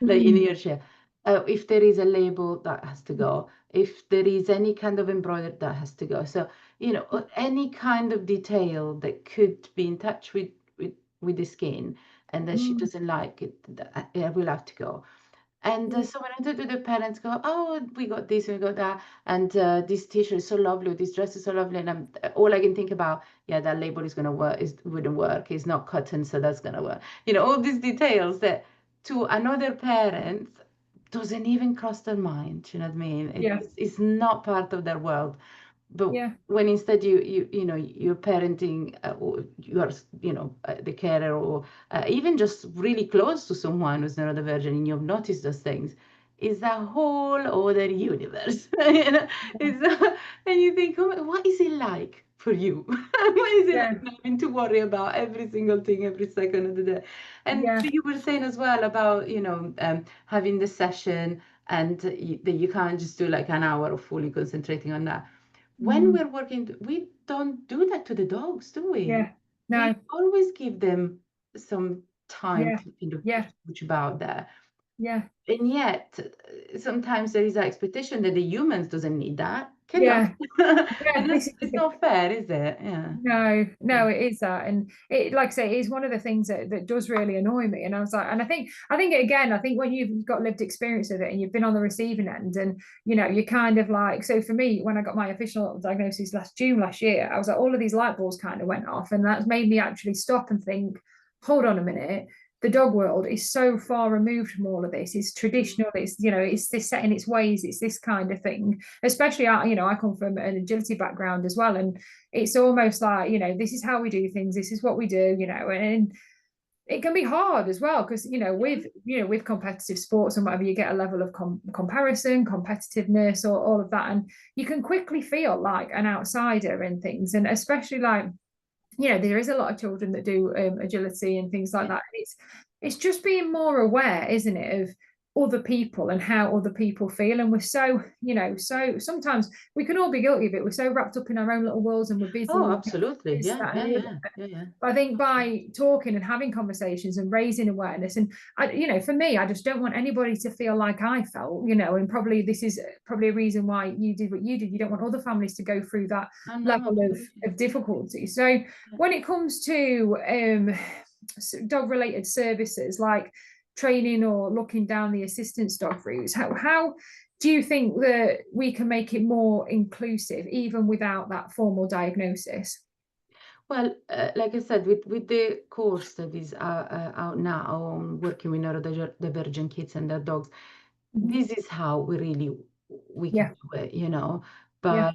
like in your chair, if there is a label, that has to go. If there is any kind of embroidery, that has to go. So, you know, any kind of detail that could be in touch with the skin, and that she doesn't like it, it will have to go. And so when I talk to the parents, go, oh, we got this and we got that, and this t-shirt is so lovely, this dress is so lovely, and all I can think about, that label is gonna work, wouldn't work, it's not cotton, so that's gonna work. You know, all these details that to another parent doesn't even cross their mind. You know what I mean? It's not part of their world. But when instead you know, you're parenting, or you are, you know, the carer, or even just really close to someone who's neurodivergent, and you've noticed those things, is a whole other universe. You know, and you think, oh, what is it like for you? What is it like having to worry about every single thing every second of the day? And you were saying as well about, you know, having the session, and that you can't just do like an hour of fully concentrating on that. When we're working, we don't do that to the dogs, do we? No. We always give them some time to kind of push about that. And yet, sometimes there is an expectation that the humans doesn't need that. And it's not fair, is it? No, it is that. And it, like I say, it is one of the things that does really annoy me. And I was like, and I think again, I think when you've got lived experience of it and you've been on the receiving end, and you know, you're kind of like, so for me, when I got my official diagnosis June last year, I was like, all of these light bulbs kind of went off, and that's made me actually stop and think, hold on a minute, the dog world is so far removed from all of this. It's traditional, it's, you know, it's this set in its ways, it's this kind of thing. Especially, you know, I come from an agility background as well, and it's almost like, you know, this is how we do things, this is what we do, you know. And it can be hard as well, because you know, with competitive sports and whatever, you get a level of comparison, competitiveness, or all of that, and you can quickly feel like an outsider in things. And especially, like, you know, there is a lot of children that do agility and things like that. It's just being more aware, isn't it, of other people and how other people feel, and we're so, so sometimes we can all be guilty of it. We're so wrapped up in our own little worlds, and we're busy. Oh, absolutely. This, Yeah, that, yeah, and the yeah, other. yeah, yeah. But I think by talking and having conversations and raising awareness, and for me, I just don't want anybody to feel like I felt, and probably this is probably a reason why you did what you did. You don't want other families to go through that Oh, no, level absolutely. of difficulty. So Yeah. when it comes to dog related services like training or looking down the assistance dog routes, how do you think that we can make it more inclusive even without that formal diagnosis? Well, like I said, with the course that is out now on working with neurodivergent kids and their dogs, this is how we can Yeah, do it, yeah, by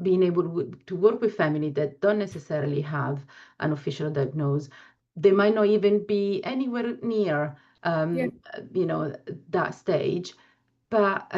being able to work with family that don't necessarily have an official diagnosis. They might not even be anywhere near, yeah, that stage, but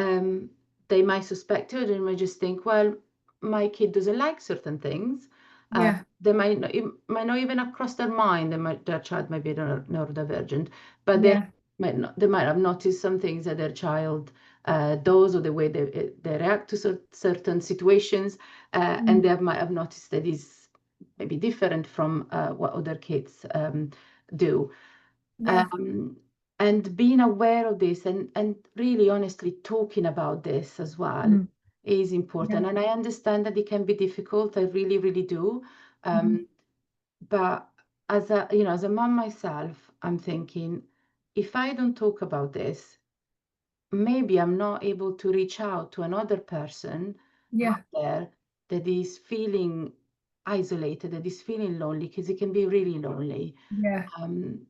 they might suspect it. They might just think, well, my kid doesn't like certain things. yeah, They might not, it might not even have crossed their mind. Their child might be neurodivergent, but yeah, they might have noticed some things that their child does, or the way they react to certain situations, and they might have noticed that is maybe different from what other kids do. yeah, Um, and being aware of this, and really honestly talking about this as well is yeah, important. And I understand that it can be difficult. I really, really do. But as a mom myself, I'm thinking, if I don't talk about this, maybe I'm not able to reach out to another person yeah, out there that is feeling isolated, that is feeling lonely, because it can be really lonely. yeah, Um,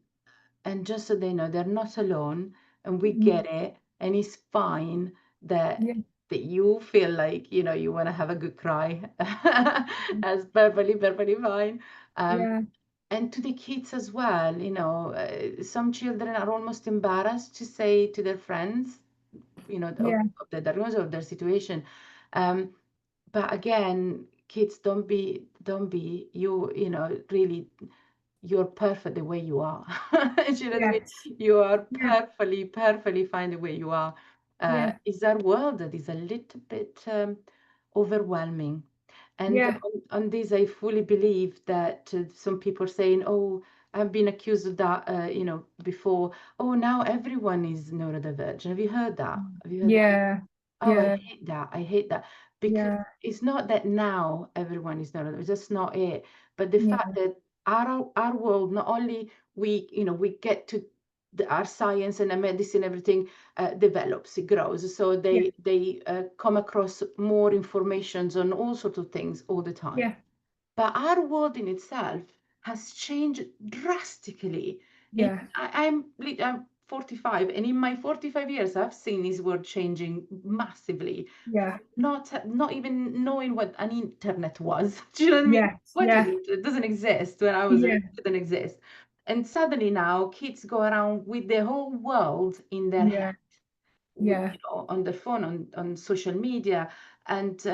and just so they know, they're not alone, and we yeah, get it, and it's fine that yeah, you feel like you want to have a good cry. That's perfectly fine. Um, yeah, and to the kids as well, some children are almost embarrassed to say to their friends, yeah, of the diagnosis of their situation. Um, but again, kids, don't be really, you're perfect the way you are. Do you know what I mean? yes, You are yeah, perfectly fine the way you are. yeah, It's our world that is a little bit overwhelming. And yeah, on this, I fully believe that some people are saying, "Oh, I've been accused of that, before. Oh, now everyone is neurodivergent." Have you heard that? Have you heard that? yeah, Oh, I yeah, hate that. I hate that because yeah, it's not that now everyone is neurodivergent. That's not it. But the yeah, fact that our world, not only we get to our science and our medicine, everything develops, it grows. So yeah, they come across more informations on all sorts of things all the time. yeah, But our world in itself has changed drastically. And yeah, I'm 45, and in my 45 years, I've seen this world changing massively. yeah, Not even knowing what an internet was. Do you know what I mean? yes, What is yeah, it? It doesn't exist. When I was a yeah, kid, it didn't exist. And suddenly now, kids go around with the whole world in their yeah, head, yeah, on their phone, on social media, and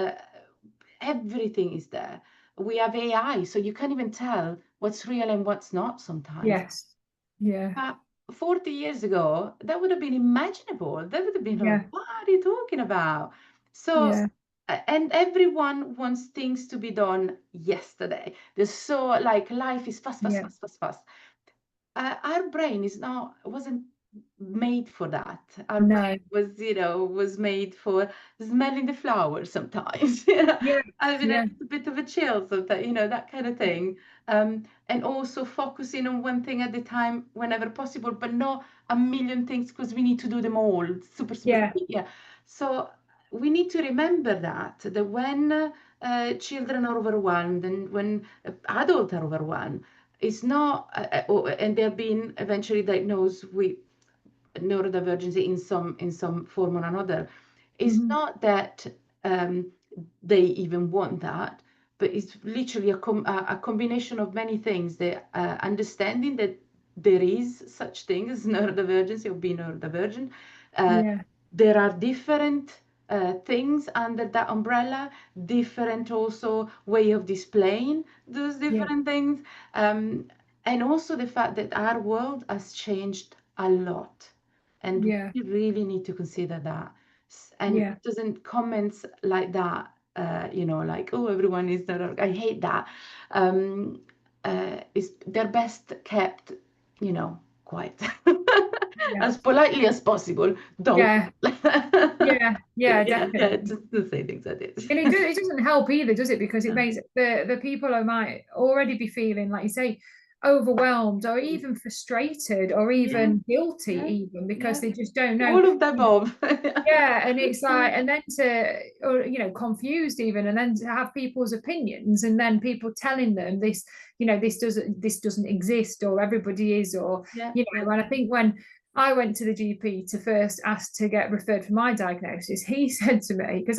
everything is there. We have AI, so you can't even tell what's real and what's not sometimes. yes, yeah, 40 years ago, that would have been imaginable. That would have been like, yeah, what are you talking about? So, yeah, and everyone wants things to be done yesterday. There's so like life is fast, fast, yeah, fast, fast, fast. Our brain wasn't made for that. Our no, brain was made for smelling the flowers sometimes. Yeah, yeah, having a yeah, little bit of a chill sometimes, that kind of thing. And also focusing on one thing at a time whenever possible, but not a million things because we need to do them all super, super yeah, quick. Yeah. So we need to remember that when children are overwhelmed and when adults are overwhelmed, it's not, and they're being eventually diagnosed with neurodivergency in some form or another. It's not that um, they even want that, but it's literally a combination of many things. The understanding that there is such thing as neurodivergency or being neurodivergent. Uh, yeah, there are different things under that umbrella, different also way of displaying those yeah, different things, um, and also the fact that our world has changed a lot. And Yeah. we really need to consider that. And Yeah. it doesn't comments like that, like, oh, everyone is not, I hate that. Is they're best kept, quiet. Yeah. As politely as possible. Don't. Yeah. Yeah. Yeah, Yeah, definitely. just to say things like this. And it doesn't help either, does it? Because it No. makes the people who might already be feeling, like you say, overwhelmed or even frustrated or Yeah, even guilty, yeah, even because yeah. they just don't know. All of the above. Yeah, and it's like, and then or confused even, and then to have people's opinions, and then people telling them this, this doesn't exist, or everybody is, or Yeah, yeah. And I think when I went to the GP to first ask to get referred for my diagnosis, he said to me, because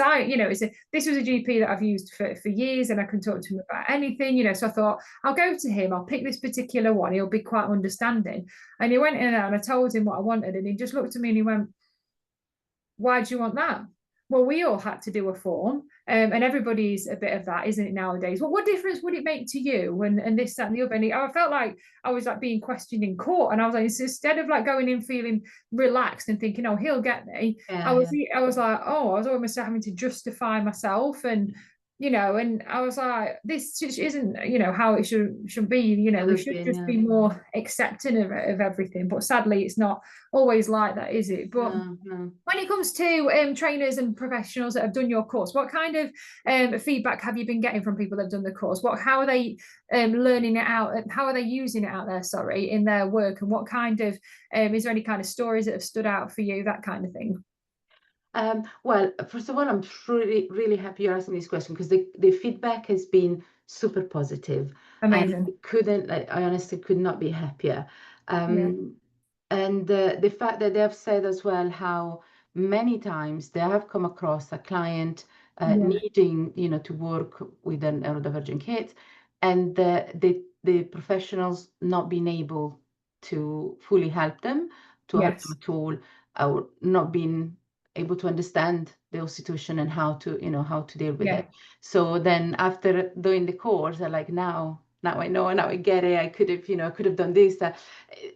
this was a GP that I've used for years, and I can talk to him about anything, so I thought I'll go to him, I'll pick this particular one, he'll be quite understanding. And he went in there and I told him what I wanted, and he just looked at me and he went, why do you want that? Well, we all had to do a form, and everybody's a bit of that, isn't it, nowadays? Well, what difference would it make to you? And this, that, and the other. And I felt like I was like being questioned in court, and I was like, instead of like going in feeling relaxed and thinking, oh, he'll get me, Yeah, I was like, oh, I was almost having to justify myself, and and I was like, this just isn't, how it should be. We should just be more accepting of everything. But sadly, it's not always like that, is it? But no. when it comes to trainers and professionals that have done your course, what kind of feedback have you been getting from people that have done the course? How are they learning it out? How are they using it out there, sorry, in their work? And what kind of, is there any kind of stories that have stood out for you, that kind of thing? Well, first of all, I'm really, really happy you're asking this question, because the feedback has been super positive. Amazing. And I honestly could not be happier. Yeah. And the fact that they have said as well how many times they have come across a client Yeah. needing, to work with a neurodivergent kid, and the professionals not being able to fully help them, to help them Yes. at all, or not being able to understand the situation and how to, how to deal with Yeah. it. So then after doing the course, I like, now I know, now I get it. I could have done this,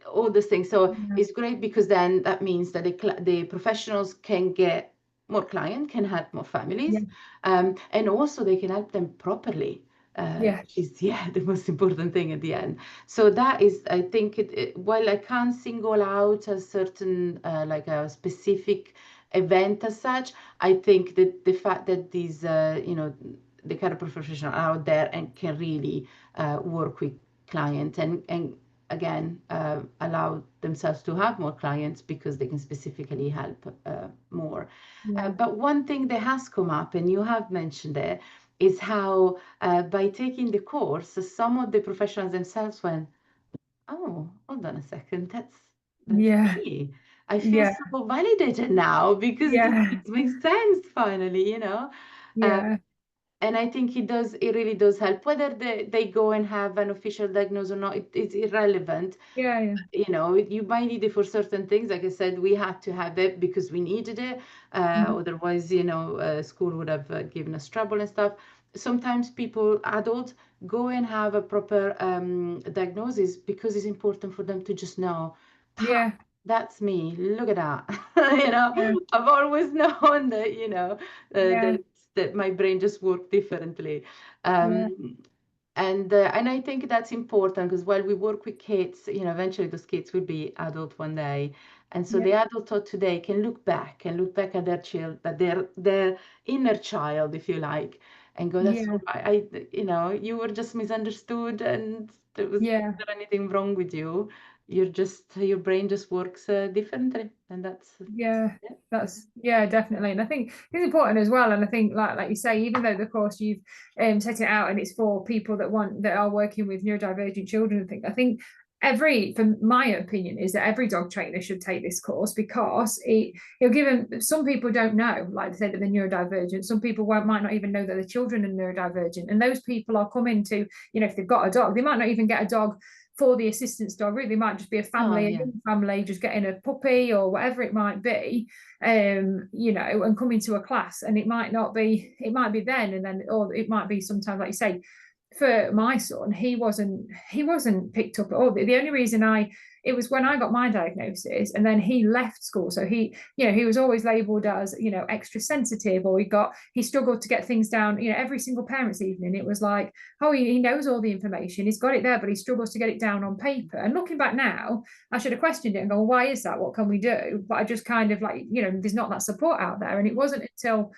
all those things. So it's great, because then that means that the professionals can get more clients, can help more families, and also they can help them properly. Which is the most important thing at the end. So that is, I think, while I can't single out a certain like a specific event as such, I think that the fact that these the kind of professionals are out there and can really work with clients, and again allow themselves to have more clients because they can specifically help more. But one thing that has come up, and you have mentioned it, is how by taking the course, some of the professionals themselves went, oh, hold on a second, that's me. I feel so validated now, because it makes sense finally, and I think it really does help. Whether they go and have an official diagnosis or not, it's irrelevant. You might need it for certain things. Like I said, we had to have it because we needed it. Otherwise, school would have given us trouble and stuff. Sometimes adults, go and have a proper diagnosis, because it's important for them to just know, that's me. Look at that. I've always known that, that my brain just worked differently. And I think that's important, because while we work with kids, eventually those kids will be adult one day. And so the adult of today can look back at their child, at their inner child, if you like, and go, that's all right. You were just misunderstood, and there was not anything wrong with you. Your brain just works differently, and that's definitely. And I think it's important as well. And I think like you say, even though the course you've set it out and it's for people that are working with neurodivergent children, I think from my opinion, is that every dog trainer should take this course, because it'll give them, some people don't know, like they say, that they're neurodivergent. Some people might not even know that the children are neurodivergent, and those people are coming to, if they've got a dog, they might not even get a dog for the assistance dog. Really, might just be a family, a young family, just getting a puppy or whatever it might be, and coming to a class. And it might be then, and then, or it might be sometimes, like you say, for my son, he wasn't picked up at all. The only reason it was when I got my diagnosis, and then he left school. So he was always labelled as, extra sensitive, or he struggled to get things down. Every single parents' evening, it was like, oh, he knows all the information, he's got it there, but he struggles to get it down on paper. And looking back now, I should have questioned it and gone, why is that? What can we do? But I just kind of like, there's not that support out there. And it wasn't until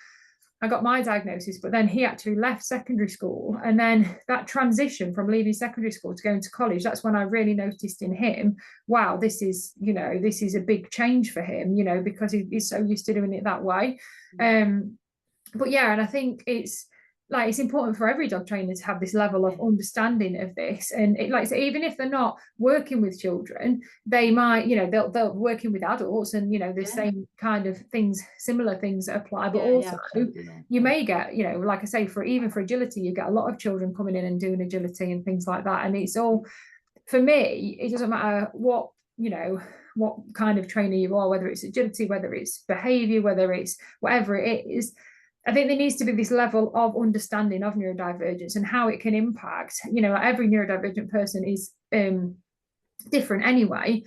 I got my diagnosis, but then he actually left secondary school. And then that transition from leaving secondary school to going to college, that's when I really noticed in him, wow, this is a big change for him, because he's so used to doing it that way. But yeah, and I think it's important for every dog trainer to have this level of understanding of this. And so even if they're not working with children, they might, they'll working with adults, and the same kind of things, similar things apply. But also you may get, like I say, for agility, you get a lot of children coming in and doing agility and things like that. And it's all, for me, it doesn't matter what kind of trainer you are, whether it's agility, whether it's behavior, whether it's whatever it is. I think there needs to be this level of understanding of neurodivergence and how it can impact, every neurodivergent person is different anyway,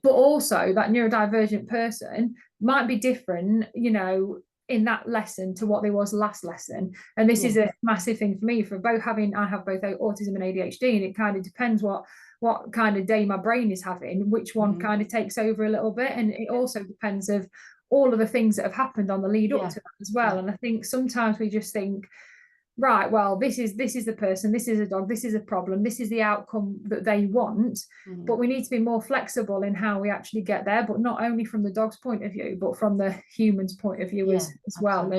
but also that neurodivergent person might be different, in that lesson to what they was last lesson. And this is a massive thing for me, for I have both autism and ADHD, and it kind of depends what kind of day my brain is having, which one kind of takes over a little bit. And it also depends of all of the things that have happened on the lead up to that as well. And I think sometimes we just think, right, well, this is the person, this is a dog, this is a problem, this is the outcome that they want. But we need to be more flexible in how we actually get there, but not only from the dog's point of view, but from the human's point of view as well.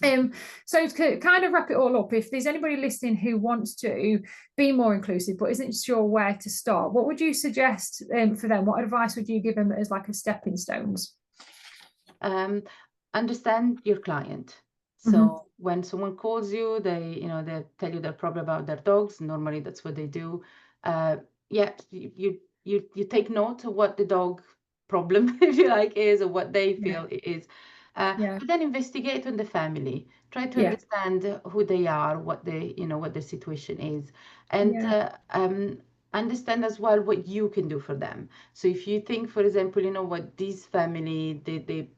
And so to kind of wrap it all up, if there's anybody listening who wants to be more inclusive but isn't sure where to start, what would you suggest for them? What advice would you give them as like a stepping stones? Understand your client. So when someone calls you, they tell you their problem about their dogs. Normally that's what they do. You take note of what the dog problem, if you like, is, or what they feel it is. But then investigate on the family. Try to understand who they are, what their situation is, and understand as well what you can do for them. So if you think, for example, what this family, the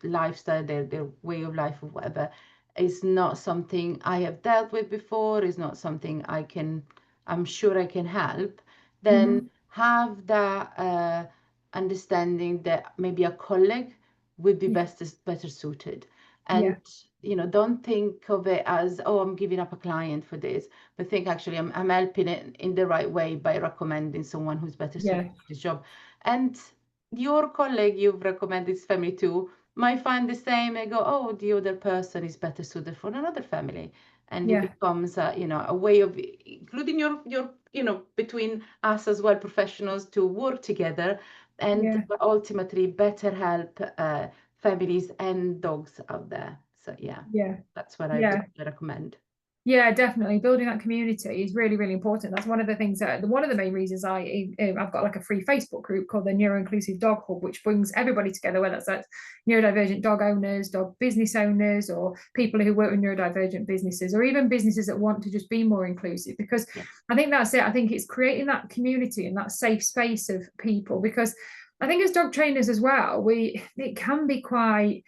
lifestyle, their way of life or whatever, is not something I have dealt with before, is not something I'm sure I can help, then have that understanding that maybe a colleague would be better suited. And don't think of it as, oh, I'm giving up a client for this, but think actually I'm helping it in the right way by recommending someone who's better suited for this job. And your colleague you've recommended this family to might find the same and go, oh, the other person is better suited for another family. And it becomes a way of including your between us as well, professionals, to work together and ultimately better help families and dogs out there. So that's what I would recommend. Yeah, definitely. Building that community is really, really important. That's one of the things one of the main reasons I've got like a free Facebook group called the Neuro-Inclusive Dog Hub, which brings everybody together, whether that's neurodivergent dog owners, dog business owners, or people who work with neurodivergent businesses, or even businesses that want to just be more inclusive. Because I think that's it. I think it's creating that community and that safe space of people, because I think as dog trainers as well, it can be quite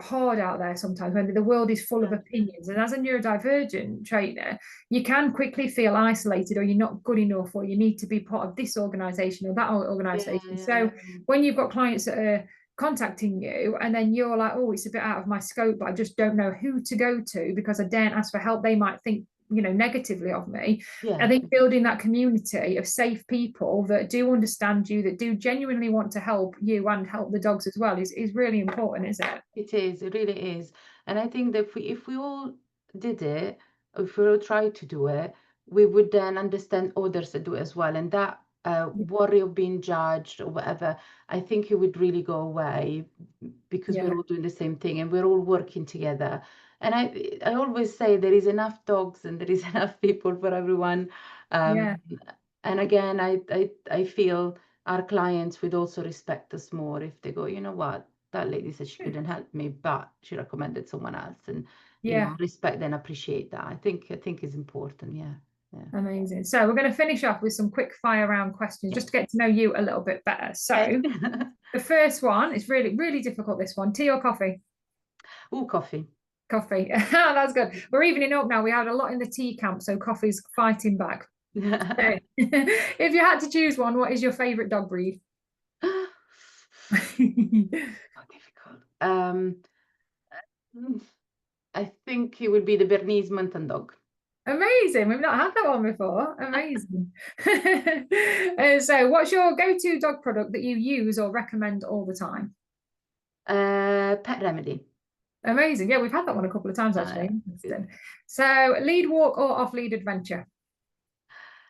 hard out there sometimes when the world is full of opinions. And as a neurodivergent trainer, you can quickly feel isolated, or you're not good enough, or you need to be part of this organization or that organization. So when you've got clients that are contacting you and then you're like, oh, it's a bit out of my scope, but I just don't know who to go to because I daren't ask for help, they might think negatively of me. I think building that community of safe people that do understand you, that do genuinely want to help you and help the dogs as well is really important, isn't it? It really is. And I think that if we all did it, if we all tried to do it, we would then understand others that do it as well. And that worry of being judged or whatever, I think it would really go away, because we're all doing the same thing and we're all working together. And I always say there is enough dogs and there is enough people for everyone. And again, I feel our clients would also respect us more if they go, you know what, that lady said she couldn't help me, but she recommended someone else. And respect and appreciate that. I think is important. Yeah. Amazing. So we're going to finish off with some quick fire round questions just to get to know you a little bit better. So the first one is really, really difficult, this one. Tea or coffee? Oh, coffee. Coffee. That's good. We're evening up now. We had a lot in the tea camp, so coffee's fighting back. If you had to choose one, what is your favorite dog breed? Difficult. I think it would be the Bernese Mountain Dog. Amazing. We've not had that one before. Amazing. So what's your go-to dog product that you use or recommend all the time? Pet Remedy. Amazing. Yeah, we've had that one a couple of times actually. So lead walk or off-lead adventure?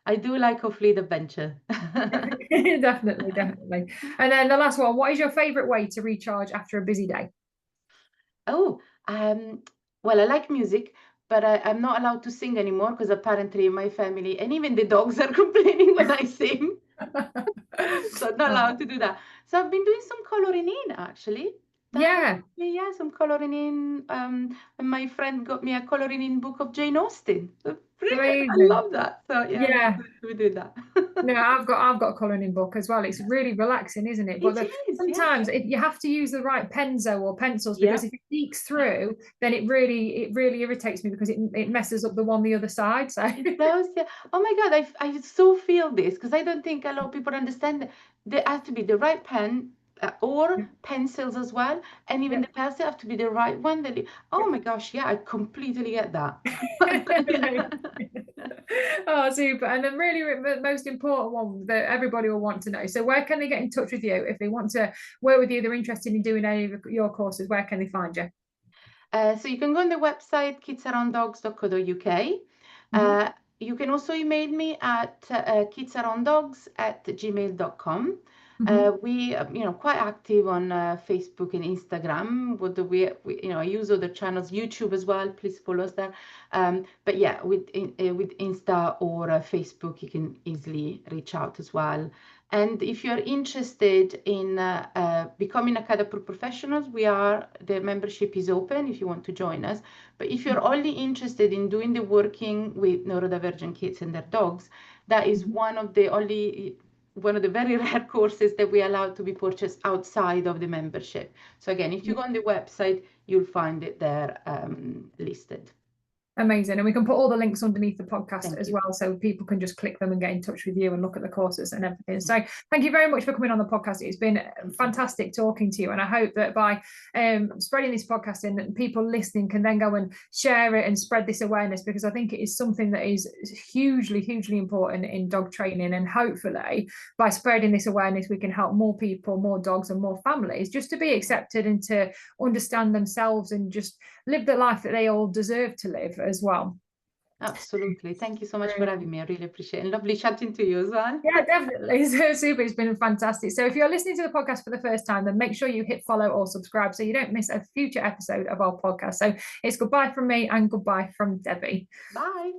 I do like off-lead adventure. Definitely. And then the last one, what is your favorite way to recharge after a busy day? Oh, well, I like music, but I'm not allowed to sing anymore because apparently my family and even the dogs are complaining when I sing. So I'm not allowed to do that. So I've been doing some coloring in actually. Yeah, some coloring in. And my friend got me a coloring in book of Jane Austen. So brilliant. I love that. So we do that. No, I've got a coloring in book as well. It's really relaxing, isn't it? But sometimes you have to use the right penzo or pencils, because if it leaks through, then it really irritates me because it messes up the one the other side. So it does, yeah. Oh my God, I so feel this because I don't think a lot of people understand that there has to be the right pen. Or pencils as well, and even the pencils have to be the right one. Oh my gosh, yeah, I completely get that. Oh, super. And then really the most important one that everybody will want to know, so where can they get in touch with you if they want to work with you, they're interested in doing any of your courses? Where can they find you? So you can go on the website kidsarounddogs.co.uk. You can also email me at kidsarounddogs@gmail.com. We quite active on Facebook and Instagram. I use other channels, YouTube as well. Please follow us there. But yeah, with Insta or Facebook, you can easily reach out as well. And if you're interested in becoming a Cadapur professionals, the membership is open if you want to join us. But if you're only interested in doing the working with neurodivergent kids and their dogs, that is one of the very rare courses that we allow to be purchased outside of the membership. So again, if you go on the website, you'll find it there listed. Amazing. And we can put all the links underneath the podcast as well, so people can just click them and get in touch with you and look at the courses and everything. So thank you very much for coming on the podcast. It's been fantastic talking to you, and I hope that by spreading this podcast in, people listening can then go and share it and spread this awareness, because I think it is something that is hugely important in dog training. And hopefully by spreading this awareness, we can help more people, more dogs and more families just to be accepted and to understand themselves and just live the life that they all deserve to live as well. Absolutely. Thank you so much for having me. I really appreciate it. And lovely chatting to you as well. Yeah, definitely. So super. It's been fantastic. So if you're listening to the podcast for the first time, then make sure you hit follow or subscribe so you don't miss a future episode of our podcast. So it's goodbye from me and goodbye from Debbie. Bye.